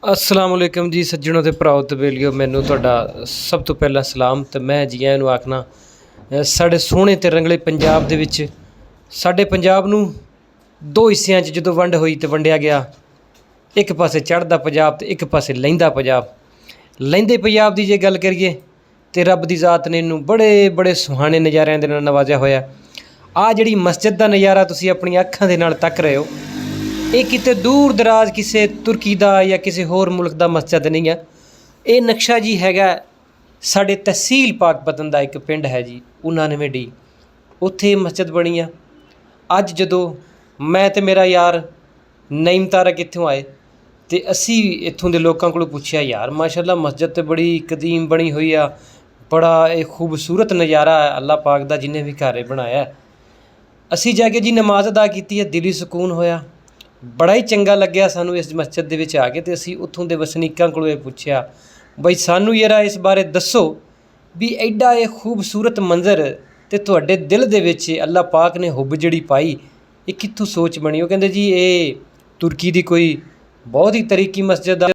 असलामुअलैकुम जी सज्जनों ते भराओ ते बेलियो मैनू तुहाडा सब तो पहला सलाम। तो मैं जी आयां नूं आखना साडे सोहणे ते रंगले पंजाब दे विच साडे पंजाब नूं दो हिस्सियां च जदों वंड होई ते वंडिया गया। एक पासे चढ़दा पंजाब ते एक पासे लहिंदा पंजाब। लहिंदे पंजाब दी जे गल करिए ते रब दी ज़ात ने इनू बड़े बड़े सुहाने नज़ारिਆਂ दे नाल नवाजिया होया। आ जिहड़ी मस्जिद दा नज़ारा तुसीं अपनी अखां दे नाल तक रहे हो, ਇਹ ਕਿਤੇ ਦੂਰ ਦਰਾਜ ਕਿਸੇ ਤੁਰਕੀ ਦਾ ਜਾਂ ਕਿਸੇ ਹੋਰ ਮੁਲਕ ਦਾ ਮਸਜਿਦ ਨਹੀਂ ਆ। ਇਹ ਨਕਸ਼ਾ ਜੀ ਹੈਗਾ ਸਾਡੇ ਤਹਿਸੀਲ ਪਾਕਪਤਨ ਦਾ ਇੱਕ ਪਿੰਡ ਹੈ ਜੀ 99 ਡੀ, ਉੱਥੇ ਮਸਜਿਦ ਬਣੀ ਆ। ਅੱਜ ਜਦੋਂ ਮੈਂ ਤੇ ਮੇਰਾ ਯਾਰ ਨਈਮ ਤਾਰਕ ਇੱਥੋਂ ਆਏ ਤੇ ਅਸੀਂ ਇੱਥੋਂ ਦੇ ਲੋਕਾਂ ਕੋਲੋਂ ਪੁੱਛਿਆ, ਯਾਰ ਮਾਸ਼ਾਅੱਲਾ ਮਸਜਿਦ ਤੇ ਬੜੀ ਕਦੀਮ ਬਣੀ ਹੋਈ ਆ, ਬੜਾ ਇਹ ਖੂਬਸੂਰਤ ਨਜ਼ਾਰਾ ਹੈ ਅੱਲਾਹ ਪਾਕ ਦਾ ਜਿਹਨੇ ਵੀ ਘਰ ਬਣਾਇਆ। ਅਸੀਂ ਜਾ ਕੇ ਜੀ ਨਮਾਜ਼ ਅਦਾ ਕੀਤੀ ਹੈ, ਦਿਲੀ ਸਕੂਨ ਹੋਇਆ, बड़ा ही चंगा लग्या सानू इस मस्जिद दे विच आ के। ते असीं उत्थों दे वसनीकां कोलों ये पुछया, बई सानू जरा इस बारे दसो भी एडा ये खूबसूरत मंजर ते तुहाडे दिल दे विच अल्लाह पाक ने हुब जिहड़ी पाई ये कित्थों सोच बनी। वो कहंदे जी ये तुर्की दी कोई बहुत ही तरीकी मस्जिद